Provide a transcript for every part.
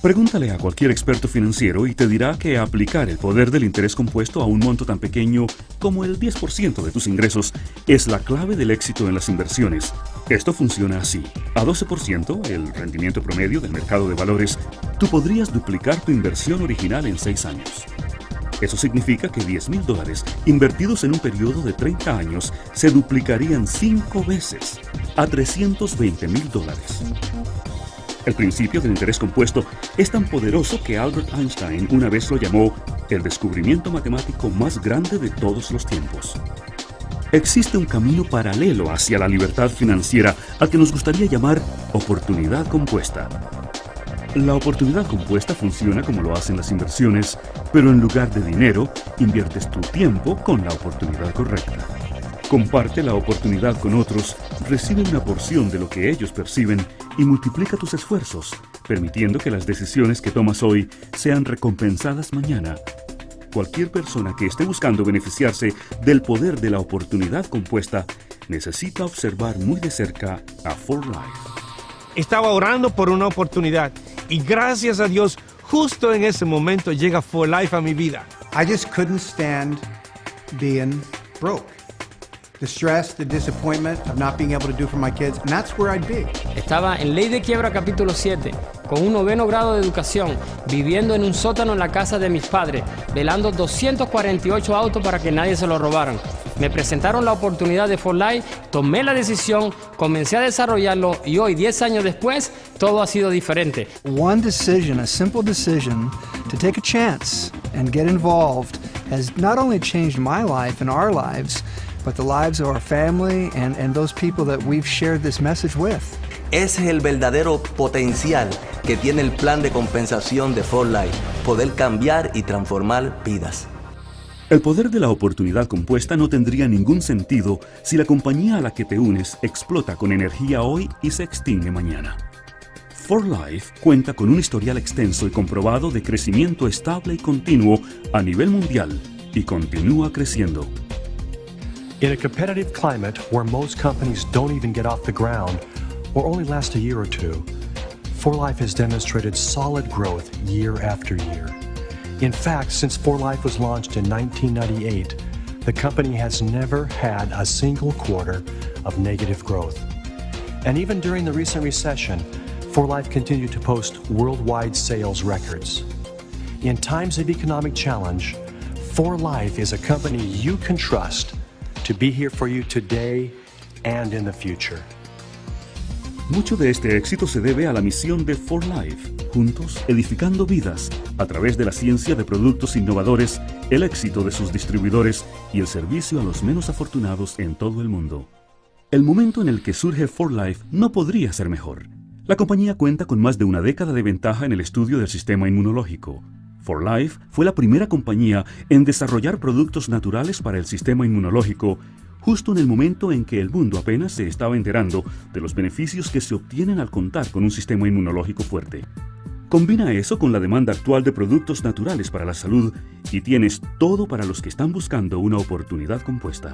Pregúntale a cualquier experto financiero y te dirá que aplicar el poder del interés compuesto a un monto tan pequeño como el 10% de tus ingresos es la clave del éxito en las inversiones. Esto funciona así. A 12%, el rendimiento promedio del mercado de valores, tú podrías duplicar tu inversión original en 6 años. Eso significa que $10,000 invertidos en un periodo de 30 años se duplicarían 5 veces a $320,000. El principio del interés compuesto es tan poderoso que Albert Einstein una vez lo llamó el descubrimiento matemático más grande de todos los tiempos. Existe un camino paralelo hacia la libertad financiera al que nos gustaría llamar oportunidad compuesta. La oportunidad compuesta funciona como lo hacen las inversiones, pero en lugar de dinero, inviertes tu tiempo con la oportunidad correcta. Comparte la oportunidad con otros, recibe una porción de lo que ellos perciben y multiplica tus esfuerzos, permitiendo que las decisiones que tomas hoy sean recompensadas mañana. Cualquier persona que esté buscando beneficiarse del poder de la oportunidad compuesta necesita observar muy de cerca a For Life. Estaba orando por una oportunidad y gracias a Dios, justo en ese momento llega For Life a mi vida. I just couldn't stand being broke. The stress, the disappointment of not being able to do for my kids, and that's where I'd be. Estaba en Ley de Quiebra capítulo 7, con un 9º grado de educación, viviendo en un sótano en la casa de mis padres, velando 248 autos para que nadie se lo robaran. Me presentaron la oportunidad de For Life, tomé la decisión, comencé a desarrollarlo y hoy, 10 años después, todo ha sido diferente. One decision, a simple decision, to take a chance and get involved has not only changed my life and our lives, but the lives of our family and those people that we've shared this message with. Ese es el verdadero potencial que tiene el plan de compensación de For Life, poder cambiar y transformar vidas. El poder de la oportunidad compuesta no tendría ningún sentido si la compañía a la que te unes explota con energía hoy y se extingue mañana. For Life cuenta con un historial extenso y comprobado de crecimiento estable y continuo a nivel mundial y continúa creciendo. In a competitive climate where most companies don't even get off the ground or only last a year or two, For Life has demonstrated solid growth year after year. In fact, since For Life was launched in 1998, the company has never had a single quarter of negative growth. And even during the recent recession, For Life continued to post worldwide sales records. In times of economic challenge, For Life is a company you can trust to be here for you today and in the future. Mucho de este éxito se debe a la misión de For Life, juntos edificando vidas a través de la ciencia de productos innovadores, el éxito de sus distribuidores y el servicio a los menos afortunados en todo el mundo. El momento en el que surge For Life no podría ser mejor. La compañía cuenta con más de una década de ventaja en el estudio del sistema inmunológico. For Life fue la primera compañía en desarrollar productos naturales para el sistema inmunológico, justo en el momento en que el mundo apenas se estaba enterando de los beneficios que se obtienen al contar con un sistema inmunológico fuerte. Combina eso con la demanda actual de productos naturales para la salud y tienes todo para los que están buscando una oportunidad compuesta.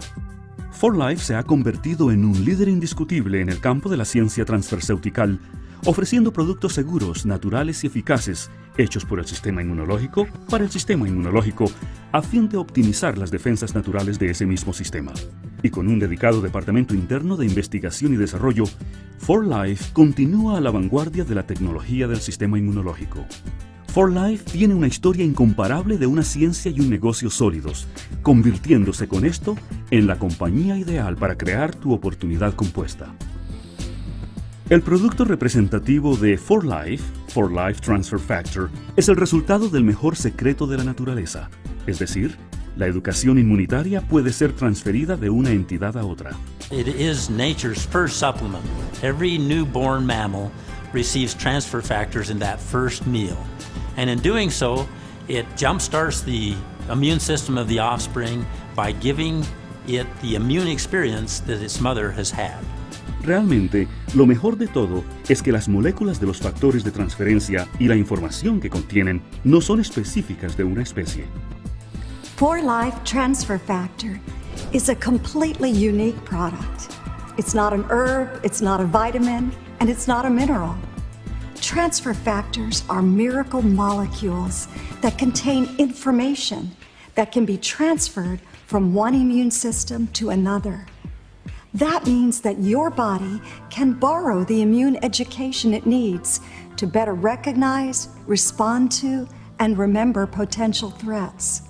For Life se ha convertido en un líder indiscutible en el campo de la ciencia transferceutical, ofreciendo productos seguros, naturales y eficaces, hechos por el sistema inmunológico, para el sistema inmunológico, a fin de optimizar las defensas naturales de ese mismo sistema. Y con un dedicado departamento interno de investigación y desarrollo, For Life continúa a la vanguardia de la tecnología del sistema inmunológico. For Life tiene una historia incomparable de una ciencia y un negocio sólidos, convirtiéndose con esto en la compañía ideal para crear tu oportunidad compuesta. El producto representativo de For Life Transfer Factor, es el resultado del mejor secreto de la naturaleza, es decir, la educación inmunitaria puede ser transferida de una entidad a otra. It is nature's first supplement. Every newborn mammal receives transfer factors in that first meal. And in doing so, it jumpstarts the immune system of the offspring by giving it the immune experience that its mother has had. Realmente, lo mejor de todo es que las moléculas de los factores de transferencia y la información que contienen no son específicas de una especie. For Life Transfer Factor is a completely unique product. It's not an herb, it's not a vitamin, and it's not a mineral. Transfer factors are miracle molecules that contain information that can be transferred from one immune system to another. That means that your body can borrow the immune education it needs to better recognize, respond to, and remember potential threats.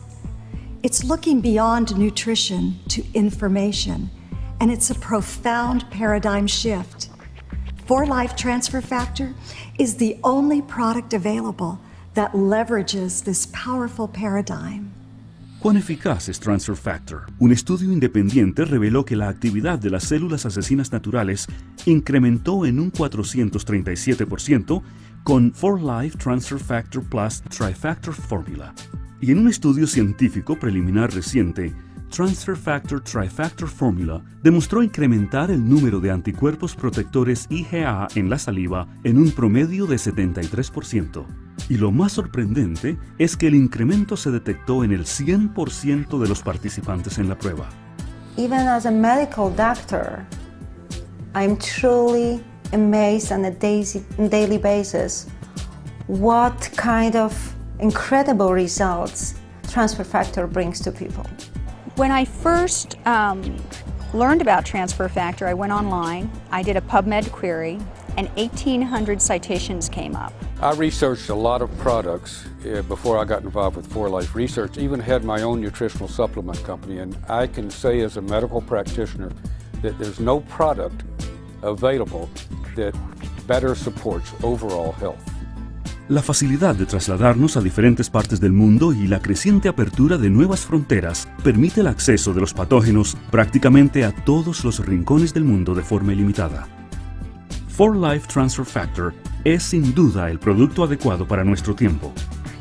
It's looking beyond nutrition to information, and it's a profound paradigm shift. 4Life Transfer Factor is the only product available that leverages this powerful paradigm. ¿Cuán eficaz es Transfer Factor? Un estudio independiente reveló que la actividad de las células asesinas naturales incrementó en un 437% con 4Life Transfer Factor Plus Trifactor Formula. Y en un estudio científico preliminar reciente, Transfer Factor Trifactor Formula demostró incrementar el número de anticuerpos protectores IgA en la saliva en un promedio de 73%. Y lo más sorprendente es que el incremento se detectó en el 100% de los participantes en la prueba. Even as a medical doctor, I'm truly amazed on a daily basis what kind of incredible results transfer factor brings to people. When I first learned about transfer factor, I went online, I did a PubMed query, and 1,800 citations came up. I researched a lot of products before I got involved with 4Life Research, even had my own nutritional supplement company, and I can say as a medical practitioner that there's no product available that better supports overall health. La facilidad de trasladarnos a diferentes partes del mundo y la creciente apertura de nuevas fronteras permite el acceso de los patógenos prácticamente a todos los rincones del mundo de forma ilimitada. 4Life Transfer Factor es sin duda el producto adecuado para nuestro tiempo.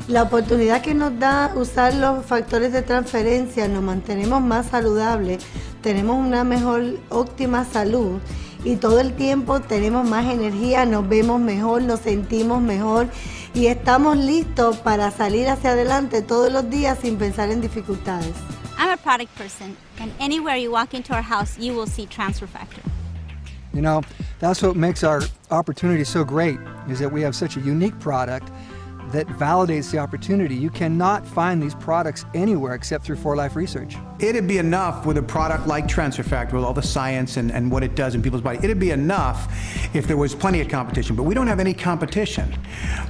La oportunidad que nos da usar los factores de transferencia, nos mantenemos más saludables, tenemos una mejor, óptima salud y todo el tiempo tenemos más energía, nos vemos mejor, nos sentimos mejor y estamos listos para salir hacia adelante todos los días sin pensar en dificultades. I'm a product person, and anywhere you walk into our house, you will see transfer factor. You know, that's what makes our opportunity so great, is that we have such a unique product that validates the opportunity. You cannot find these products anywhere except through 4Life Research. It'd be enough with a product like Transfer Factor, with all the science and what it does in people's body. It'd be enough if there was plenty of competition, but we don't have any competition.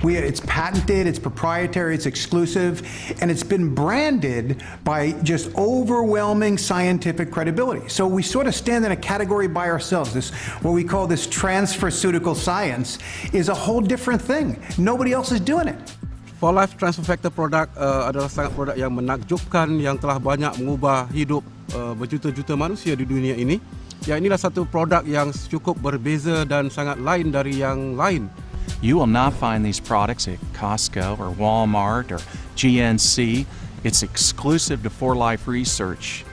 It's patented, it's proprietary, it's exclusive, and it's been branded by just overwhelming scientific credibility. So we sort of stand in a category by ourselves. This, what we call this transferceutical science, is a whole different thing. Nobody else is doing it. 4Life Transfer Factor produk adalah sangat produk yang menakjubkan, yang telah banyak mengubah hidup berjuta-juta manusia di dunia ini. Ya, inilah satu produk yang cukup berbeza dan sangat lain dari yang lain. You will not find these products at Costco or Walmart or GNC. It's exclusive to 4Life Research.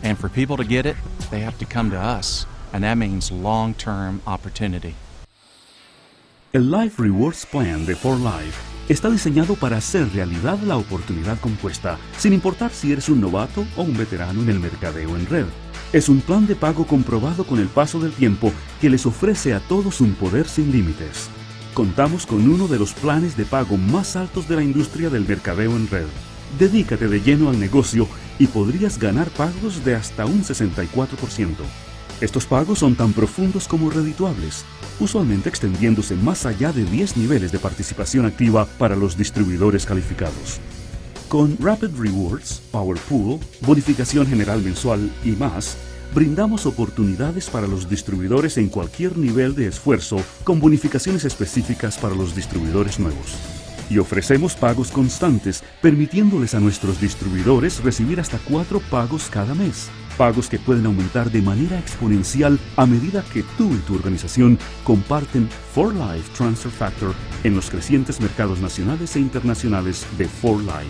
And for people to get it, they have to come to us. And that means long-term opportunity. El Life Rewards Plan de 4Life está diseñado para hacer realidad la oportunidad compuesta, sin importar si eres un novato o un veterano en el mercadeo en red. Es un plan de pago comprobado con el paso del tiempo que les ofrece a todos un poder sin límites. Contamos con uno de los planes de pago más altos de la industria del mercadeo en red. Dedícate de lleno al negocio y podrías ganar pagos de hasta un 64%. Estos pagos son tan profundos como redituables, usualmente extendiéndose más allá de 10 niveles de participación activa para los distribuidores calificados. Con Rapid Rewards, Power Pool, bonificación general mensual y más, brindamos oportunidades para los distribuidores en cualquier nivel de esfuerzo con bonificaciones específicas para los distribuidores nuevos. Y ofrecemos pagos constantes, permitiéndoles a nuestros distribuidores recibir hasta 4 pagos cada mes. Pagos que pueden aumentar de manera exponencial a medida que tú y tu organización comparten 4Life Transfer Factor en los crecientes mercados nacionales e internacionales de 4Life.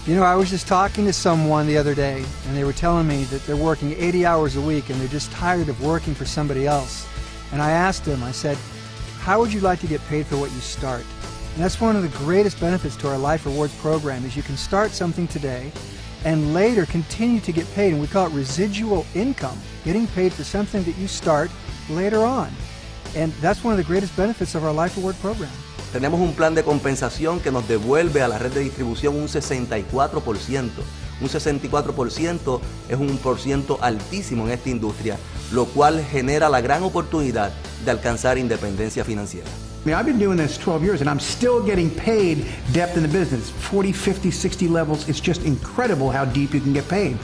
You know, I was just talking to someone the other day, and they were telling me that they're working 80 hours a week and they're just tired of working for somebody else. And I asked them, I said, how would you like to get paid for what you start? And that's one of the greatest benefits to our Life Rewards program, is you can start something today and later continue to get paid, and we call it residual income, getting paid for something that you start later on. And that's one of the greatest benefits of our Life Reward program. Tenemos un plan de compensación que nos devuelve a la red de distribución un 64%. Un 64% es un porciento altísimo en esta industria, lo cual genera la gran oportunidad de alcanzar independencia financiera. I mean, I've been doing this 12 years and I'm still getting paid depth in the business. 40, 50, 60 levels. It's just incredible how deep you can get paid.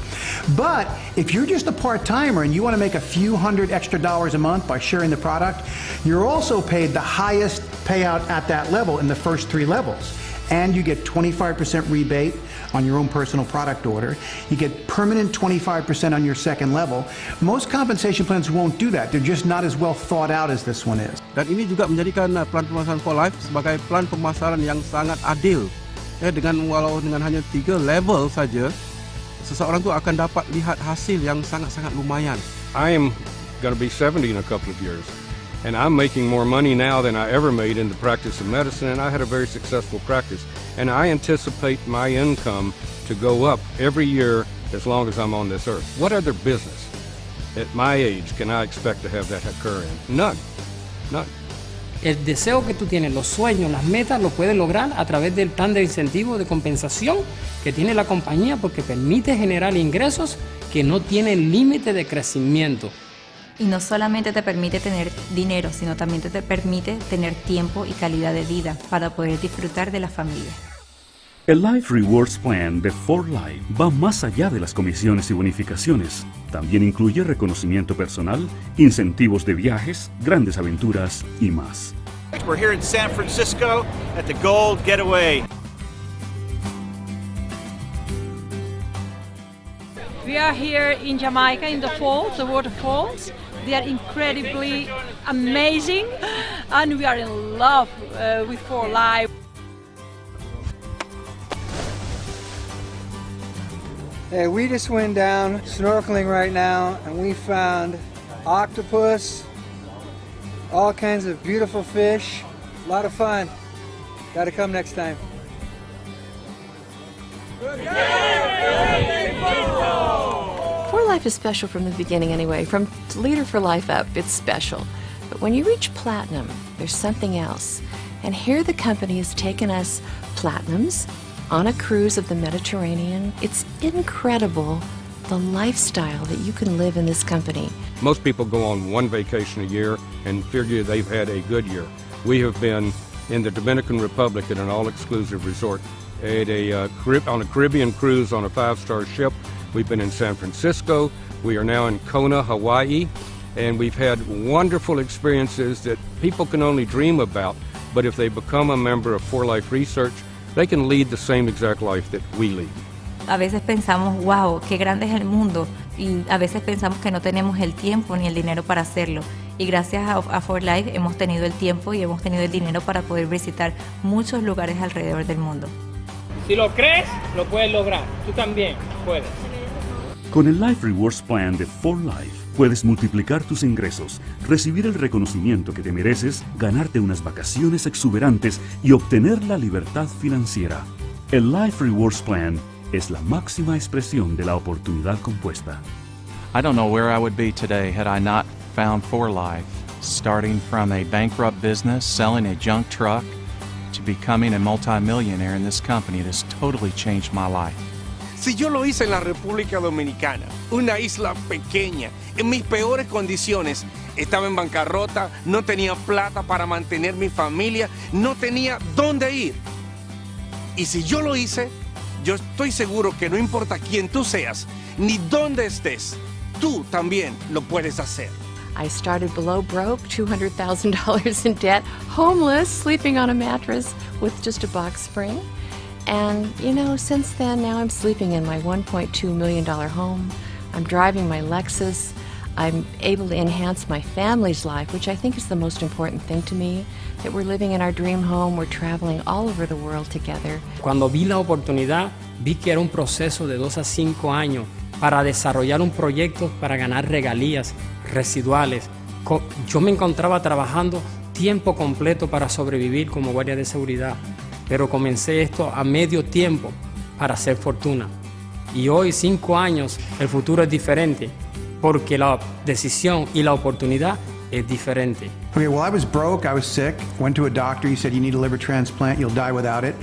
But if you're just a part-timer and you want to make a few $100 extra a month by sharing the product, you're also paid the highest payout at that level in the first 3 levels. And you get 25% rebate on your own personal product order. You get permanent 25% on your second level. Most compensation plans won't do that. They're just not as well thought out as this one is. Dan ini juga menjadikan plan pemasaran for life sebagai plan pemasaran yang sangat adil. Walau dengan hanya 3 level saja, seseorang itu akan dapat lihat hasil yang sangat-sangat lumayan. I am going to be 70 in a couple of years. And I'm making more money now than I ever made in the practice of medicine, and I had a very successful practice. And I anticipate my income to go up every year as long as I'm on this earth. What other business at my age can I expect to have that occur in? None. None. El deseo que tú tienes, los sueños, las metas, lo puedes lograr a través del plan de incentivo de compensación que tiene la compañía, porque permite generar ingresos que no tienen límite de crecimiento. Y no solamente te permite tener dinero, sino también te permite tener tiempo y calidad de vida para poder disfrutar de la familia. El Life Rewards Plan de For Life va más allá de las comisiones y bonificaciones. También incluye reconocimiento personal, incentivos de viajes, grandes aventuras y más. We're here in San Francisco at the Gold Getaway. We are here in Jamaica in the falls, the waterfalls. They are incredibly amazing, and we are in love with For Life. Hey, we just went down snorkeling right now, and we found octopus, all kinds of beautiful fish. A lot of fun. Got to come next time. For Life is special from the beginning anyway. From Leader for Life up, it's special. But when you reach platinum, there's something else. And here the company has taken us platinums on a cruise of the Mediterranean. It's incredible the lifestyle that you can live in this company. Most people go on one vacation a year and figure they've had a good year. We have been in the Dominican Republic at an all-exclusive resort, at on a Caribbean cruise on a 5-star ship. We've been in San Francisco. We are now in Kona, Hawaii, and we've had wonderful experiences that people can only dream about, but if they become a member of For Life Research, they can lead the same exact life that we lead. A veces pensamos, wow, qué grande es el mundo, y a veces pensamos que no tenemos el tiempo ni el dinero para hacerlo. Y gracias a For Life hemos tenido el tiempo y hemos tenido el dinero para poder visitar muchos lugares alrededor del mundo. Si lo crees, lo puedes lograr. Tú también puedes. Con el Life Rewards Plan de For Life, puedes multiplicar tus ingresos, recibir el reconocimiento que te mereces, ganarte unas vacaciones exuberantes y obtener la libertad financiera. El Life Rewards Plan es la máxima expresión de la oportunidad compuesta. I don't know where I would be today had I not found For Life. Starting from a bankrupt business, selling a junk truck, to becoming a multimillionaire in this company, it has totally changed my life. Si yo lo hice en la República Dominicana, una isla pequeña, en mis peores condiciones, estaba en bancarrota, no tenía plata para mantener mi familia, no tenía dónde ir. Y si yo lo hice, yo estoy seguro que no importa quién tú seas, ni dónde estés, tú también lo puedes hacer. I started below broke, $200,000 in debt, homeless, sleeping on a mattress with just a box spring. And, you know, since then, now I'm sleeping in my $1.2 million home. I'm driving my Lexus. I'm able to enhance my family's life, which I think is the most important thing to me, that we're living in our dream home, we're traveling all over the world together. Cuando vi la oportunidad, vi que era un proceso de 2 a 5 años para desarrollar un proyecto para ganar regalías, residuales. Yo me encontraba trabajando tiempo completo para sobrevivir como guardia de seguridad, pero comencé esto a medio tiempo para hacer fortuna. Y hoy, 5 años, el futuro es diferente, porque la decisión y la oportunidad es diferente. Okay, well, I was broke, I was sick, went to a doctor, he said, you need a liver transplant, you'll die without it.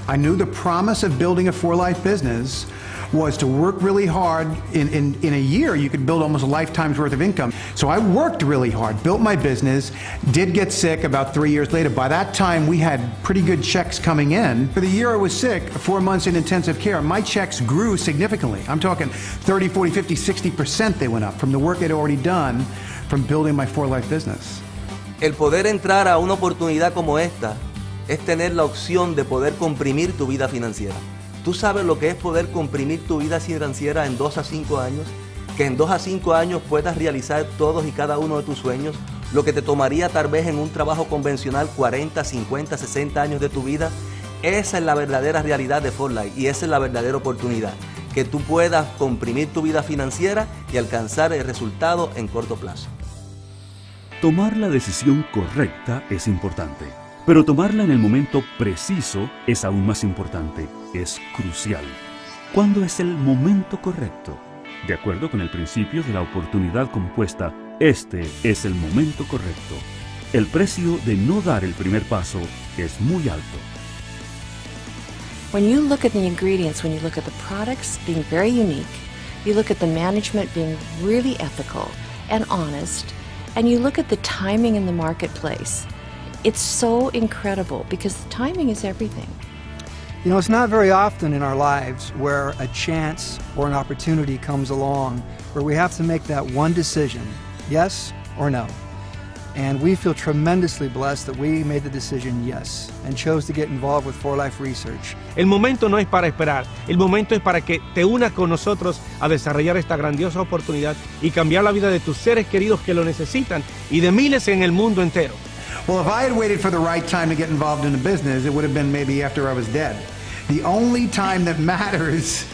I knew the promise of building a for-life business was to work really hard. In a year, you could build almost a lifetime's worth of income. So I worked really hard, built my business, did get sick about 3 years later. By that time, we had pretty good checks coming in. For the year I was sick, 4 months in intensive care, my checks grew significantly. I'm talking 30, 40, 50, 60% they went up from the work I'd already done from building my for-life business. El poder entrar a una oportunidad como esta es tener la opción de poder comprimir tu vida financiera. ¿Tú sabes lo que es poder comprimir tu vida financiera en 2 a 5 años? Que en 2 a 5 años puedas realizar todos y cada uno de tus sueños, lo que te tomaría tal vez en un trabajo convencional 40, 50, 60 años de tu vida. Esa es la verdadera realidad de For Life y esa es la verdadera oportunidad. Que tú puedas comprimir tu vida financiera y alcanzar el resultado en corto plazo. Tomar la decisión correcta es importante, pero tomarla en el momento preciso es aún más importante, es crucial. ¿Cuándo es el momento correcto? De acuerdo con el principio de la oportunidad compuesta, este es el momento correcto. El precio de no dar el primer paso es muy alto. When you look at the ingredients, when you look at the products being very unique, you look at the management being really ethical and honest, and you look at the timing in the marketplace, it's so incredible because the timing is everything. You know, it's not very often in our lives where a chance or an opportunity comes along where we have to make that one decision, yes or no. And we feel tremendously blessed that we made the decision yes and chose to get involved with For Life Research. El momento no es para esperar, el momento es para que te unas con nosotros a desarrollar esta grandiosa oportunidad y cambiar la vida de tus seres queridos que lo necesitan y de miles en el mundo entero. Well, if I had waited for the right time to get involved in a business, it would have been maybe after I was dead. The only time that matters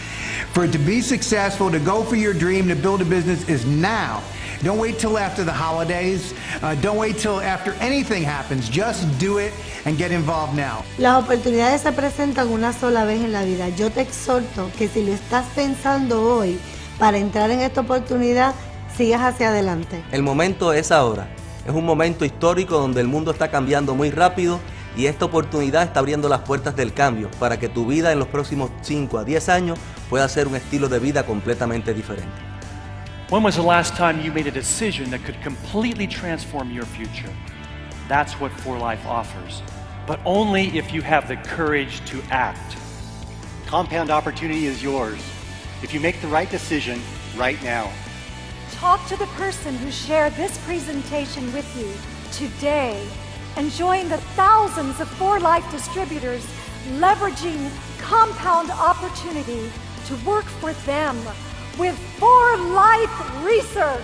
for it to be successful, to go for your dream, to build a business is now. Don't wait till after the holidays. Don't wait till after anything happens. Just do it and get involved now. Las oportunidades se presentan una sola vez en la vida. Yo te exhorto que si lo estás pensando hoy para entrar en esta oportunidad, sigas hacia adelante. El momento es ahora. Es un momento histórico donde el mundo está cambiando muy rápido y esta oportunidad está abriendo las puertas del cambio para que tu vida en los próximos 5 a 10 años pueda ser un estilo de vida completamente diferente. When was the last time you made a decision that could completely transform your future? That's what For Life offers, but only if you have the courage to act. Compound opportunity is yours if you make the right decision right now. Talk to the person who shared this presentation with you today and join the thousands of For Life distributors leveraging compound opportunity to work for them with For Life Research.